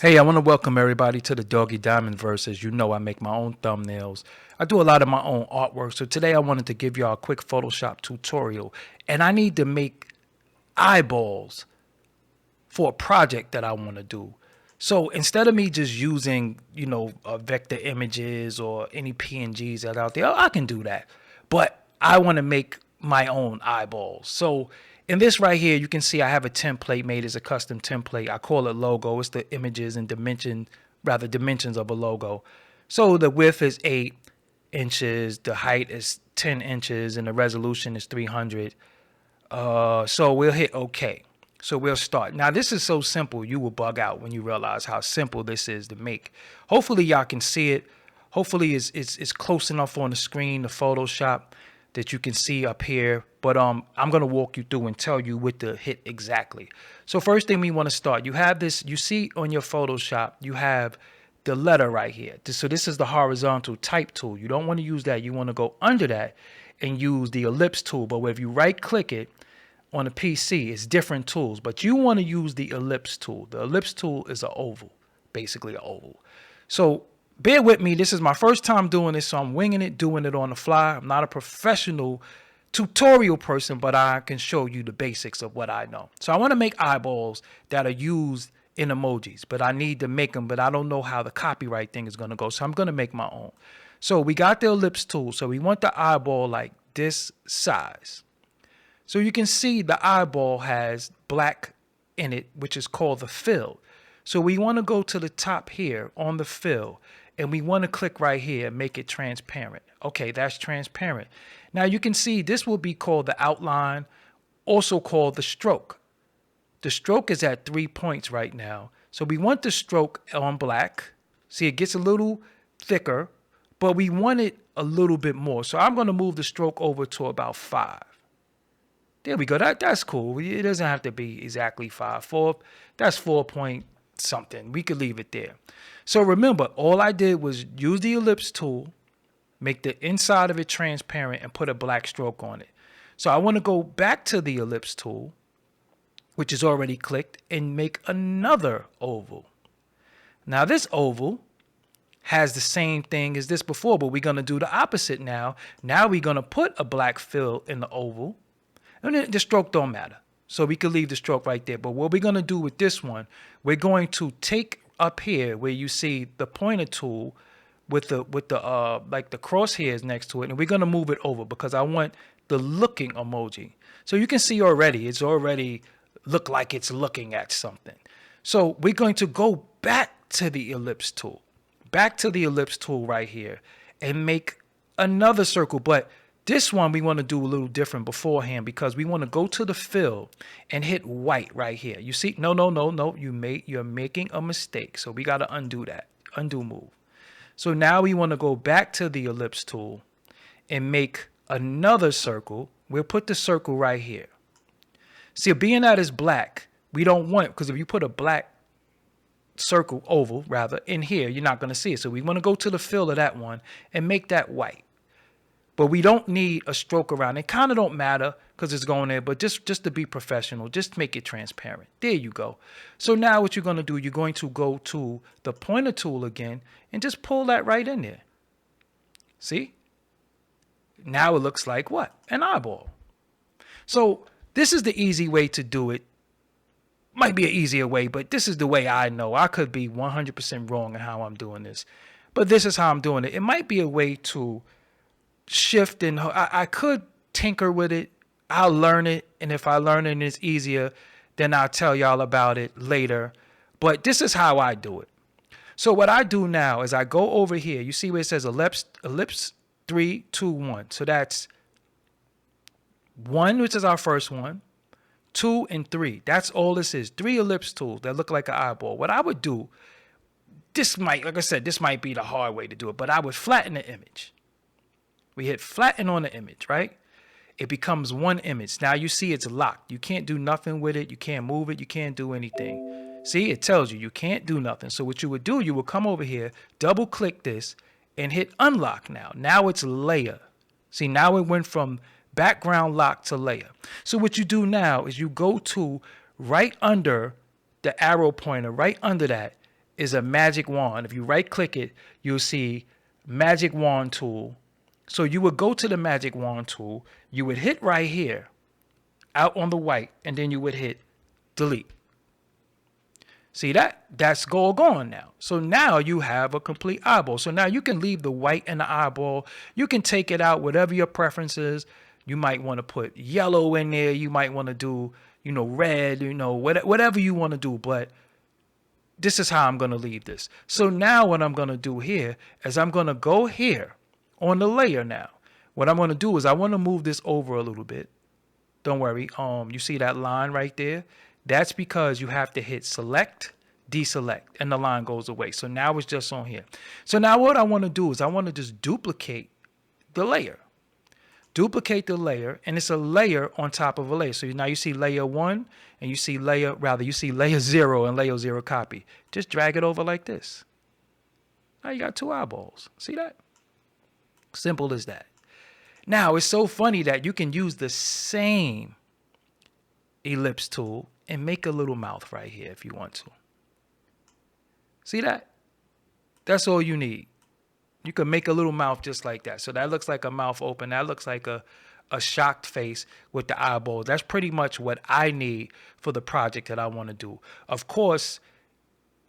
Hey, I want to welcome everybody to the DoggieDiamondsVerse. As you know, I make my own thumbnails. I do a lot of my own artwork. So today I wanted to give y'all a quick Photoshop tutorial. And I need to make eyeballs for a project that I want to do. So instead of me just using, vector images or any PNGs that are out there, I can do that. But I want to make my own eyeballs. So in this right here, you can see I have a template made as a custom template. I call it logo. It's the images and dimensions of a logo. So the width is 8 inches, the height is 10 inches, and the resolution is 300. So we'll hit OK. So we'll start. Now this is so simple, you will bug out when you realize how simple this is to make. Hopefully y'all can see it. Hopefully it's close enough on the screen, the Photoshop, that you can see up here. But I'm gonna walk you through and tell you what to hit exactly. So first thing we want to start, you have this, you see on your Photoshop, you have the letter right here. So this is the horizontal type tool. You don't want to use that. You want to go under that and use the ellipse tool. But if you right click it, on a PC, it's different tools, but you want to use the ellipse tool. The ellipse tool is an oval, basically an oval. So bear with me. This is my first time doing this, so I'm winging it, doing it on the fly. I'm not a professional tutorial person, but I can show you the basics of what I know. So I want to make eyeballs that are used in emojis, but I need to make them, but I don't know how the copyright thing is going to go, so I'm going to make my own. So we got the ellipse tool, so we want the eyeball like this size. So you can see the eyeball has black in it, which is called the fill. So we want to go to the top here on the fill, and we want to click right here and make it transparent. Okay, that's transparent. Now you can see this will be called the outline, also called the stroke. The stroke is at 3 points right now. So we want the stroke on black. See, it gets a little thicker, but we want it a little bit more. So I'm going to move the stroke over to about 5. There we go. That's cool. It doesn't have to be exactly 5. 4, that's 4 point something. We could leave it there. So remember, all I did was use the ellipse tool, make the inside of it transparent, and put a black stroke on it. So I want to go back to the ellipse tool, which is already clicked, and make another oval. Now this oval has the same thing as this before, but we're going to do the opposite now. Now we're going to put a black fill in the oval. And the stroke don't matter. So we could leave the stroke right there. But what we're going to do with this one, we're going to take up here where you see the pointer tool with the like the crosshairs next to it, and we're going to move it over because I want the looking emoji. So you can see already, it's already look like it's looking at something. So we're going to go back to the ellipse tool. Back to the ellipse tool right here and make another circle, but this one we want to do a little different beforehand because we want to go to the fill and hit white right here. You see, no, you're making a mistake. So we got to undo that, undo move. So now we want to go back to the ellipse tool and make another circle. We'll put the circle right here. See, being that it's black, we don't want, because if you put a black circle, oval rather, in here, you're not going to see it. So we want to go to the fill of that one and make that white. But we don't need a stroke around it. Kind of don't matter because it's going there, but just to be professional, just make it transparent. There you go. So now what you're going to do, you're going to go to the pointer tool again and just pull that right in there. See? Now it looks like what? An eyeball. So this is the easy way to do it. Might be an easier way, but this is the way I know. I could be 100% wrong in how I'm doing this, but this is how I'm doing it. It might be a way to shift, and I could tinker with it. I'll learn it, and if I learn it and it's easier, then I'll tell y'all about it later. But this is how I do it. So what I do now is I go over here. You see where it says ellipse 3, 2, 1. So that's 1, which is our first one, 2 and 3. That's all this is. 3 ellipse tools that look like an eyeball. What I would do, this might, like I said, this might be the hard way to do it, but I would flatten the image. We hit flatten on the image, right? It becomes one image. Now you see it's locked. You can't do nothing with it. You can't move it. You can't do anything. See, it tells you can't do nothing. So what you would do, you would come over here, double click this, and hit unlock now. Now it's layer. See, now it went from background lock to layer. So what you do now is you go to right under the arrow pointer, right under that, is a magic wand. If you right click it, you'll see magic wand tool. So you would go to the magic wand tool, you would hit right here, out on the white, and then you would hit delete. See that? That's all gone now. So now you have a complete eyeball. So now you can leave the white and the eyeball. You can take it out, whatever your preference is. You might want to put yellow in there. You might want to do, red, whatever you want to do. But this is how I'm going to leave this. So now what I'm going to do here is I'm going to go here on the layer now. What I'm going to do is I want to move this over a little bit. Don't worry. You see that line right there? That's because you have to hit select, deselect, and the line goes away. So now it's just on here. So now what I want to do is I want to just duplicate the layer. Duplicate the layer, and it's a layer on top of a layer. So now you see layer 1, and you see layer 0 and layer 0 copy. Just drag it over like this. Now you got 2 eyeballs. See that? Simple as that. Now, it's so funny that you can use the same ellipse tool and make a little mouth right here if you want to. See that? That's all you need. You can make a little mouth just like that. So that looks like a mouth open. That looks like a shocked face with the eyeballs. That's pretty much what I need for the project that I want to do. Of course,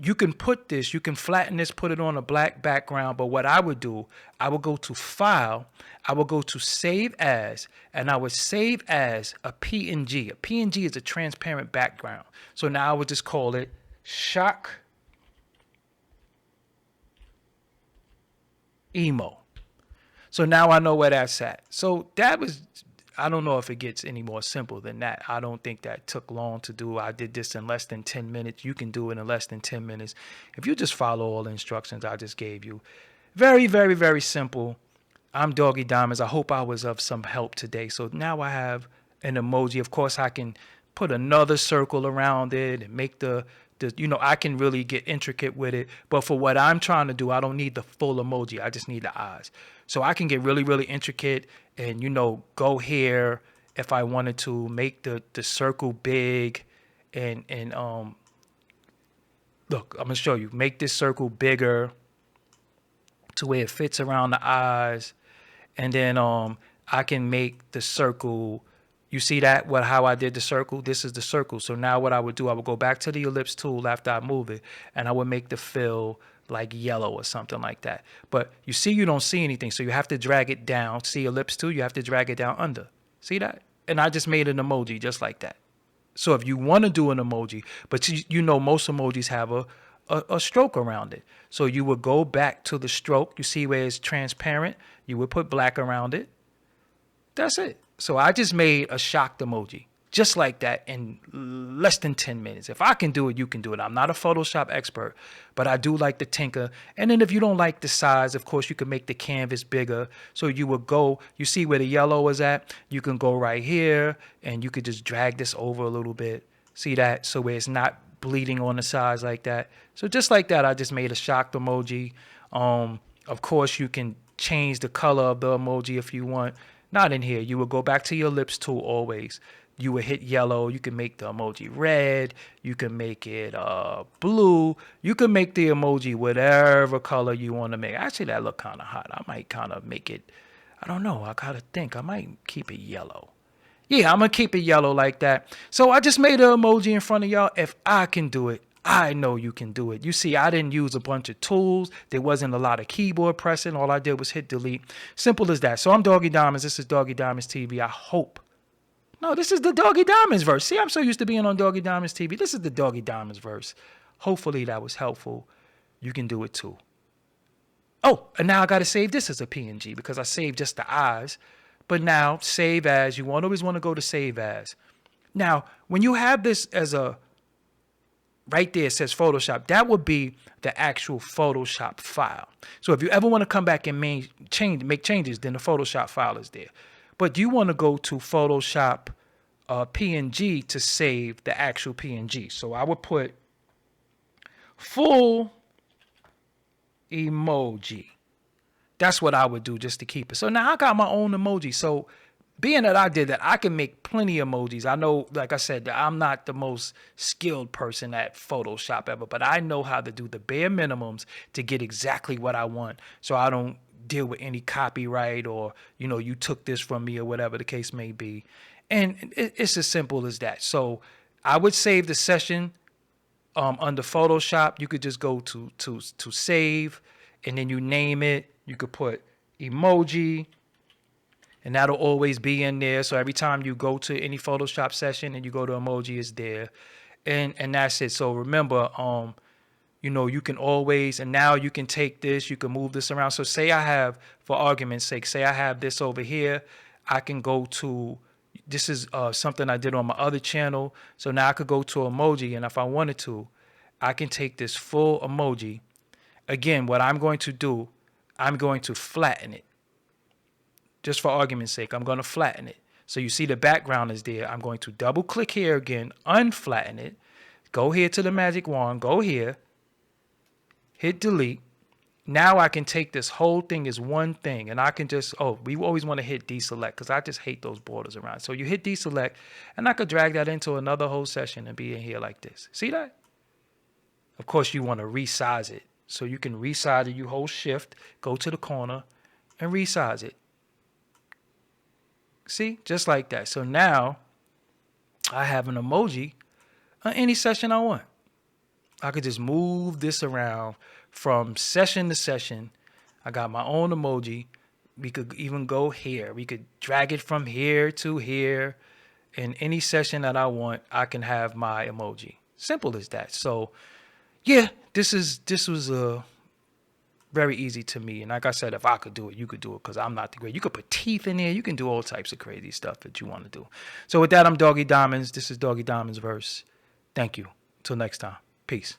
you can flatten this, put it on a black background. But what I would do, I would go to File, I would go to Save As, and I would save as a PNG. A PNG is a transparent background. So now I would just call it Shock Emo. So now I know where that's at. So that was, I don't know if it gets any more simple than that. I don't think that took long to do. I did this in less than 10 minutes. You can do it in less than 10 minutes. If you just follow all the instructions I just gave you. Very, very, very simple. I'm Doggy Diamonds. I hope I was of some help today. So now I have an emoji. Of course, I can put another circle around it and make I can really get intricate with it. But for what I'm trying to do, I don't need the full emoji. I just need the eyes. So I can get really, really intricate and, go here if I wanted to, make the circle big and look, I'm going to show you. Make this circle bigger to where it fits around the eyes. And then I can make the circle. You see that? How I did the circle? This is the circle. So now what I would do, I would go back to the ellipse tool after I move it, and I would make the fill like yellow or something like that. But you see, you don't see anything. So you have to drag it down. See ellipse tool? You have to drag it down under. See that? And I just made an emoji just like that. So if you want to do an emoji, but most emojis have a stroke around it. So you would go back to the stroke. You see where it's transparent? You would put black around it. That's it. So I just made a shocked emoji just like that in less than 10 minutes. If I can do it, you can do it. I'm not a Photoshop expert, but I do like to tinker. And then if you don't like the size, of course, you can make the canvas bigger. So you would go, you see where the yellow is at? You can go right here and you could just drag this over a little bit. See that? So where it's not bleeding on the sides like that. So just like that, I just made a shocked emoji. Of course, you can change the color of the emoji if you want. Not in here. You would go back to your ellipse tool always. You would hit yellow. You can make the emoji red. You can make it blue. You can make the emoji whatever color you want to make. Actually, that look kind of hot. I might kind of make it, I don't know. I got to think. I might keep it yellow. Yeah, I'm going to keep it yellow like that. So I just made an emoji in front of y'all. If I can do it, I know you can do it. You see, I didn't use a bunch of tools. There wasn't a lot of keyboard pressing. All I did was hit delete. Simple as that. So I'm Doggy Diamonds. This is Doggy Diamonds TV. I hope. No, this is the Doggy Diamonds verse. See, I'm so used to being on Doggy Diamonds TV. This is the Doggy Diamonds verse. Hopefully that was helpful. You can do it too. Oh, and now I got to save this as a PNG because I saved just the eyes. But now, save as. You always want to go to save as. Now, when you have this as a, right there it says Photoshop, that would be the actual Photoshop file. So if you ever want to come back and make changes, then the Photoshop file is there. But you want to go to Photoshop PNG to save the actual PNG. So I would put full emoji. That's what I would do just to keep it. So now I got my own emoji. So being that I did that, I can make plenty of emojis. I know, like I said, that I'm not the most skilled person at Photoshop ever, but I know how to do the bare minimums to get exactly what I want. So I don't deal with any copyright or, you took this from me or whatever the case may be. And it's as simple as that. So I would save the session under Photoshop. You could just go to save, and then you name it. You could put emoji, and that'll always be in there. So every time you go to any Photoshop session and you go to emoji, it's there, and that's it. So remember, you can always, and now you can take this, you can move this around. So say I have, for argument's sake, say I have this over here. I can go to, this is something I did on my other channel. So now I could go to emoji, and if I wanted to, I can take this full emoji. Again, what I'm going to do, I'm going to flatten it. Just for argument's sake, I'm going to flatten it. So you see the background is there. I'm going to double click here again, unflatten it. Go here to the magic wand, go here, hit delete. Now I can take this whole thing as one thing, and I can just, we always want to hit deselect because I just hate those borders around. So you hit deselect, and I could drag that into another whole session and be in here like this. See that? Of course, you want to resize it. So you can resize it. You hold shift, go to the corner, and resize it. See, just like that. So now I have an emoji on any session I want. I could just move this around from session to session. I got my own emoji. We could even go here. We could drag it from here to here. In any session that I want, I can have my emoji. Simple as that. So yeah, this was very easy to me. And like I said, if I could do it, you could do it because I'm not the great. You could put teeth in there. You can do all types of crazy stuff that you want to do. So with that, I'm Doggy Diamonds. This is Doggy Diamonds Verse. Thank you. Till next time. Peace.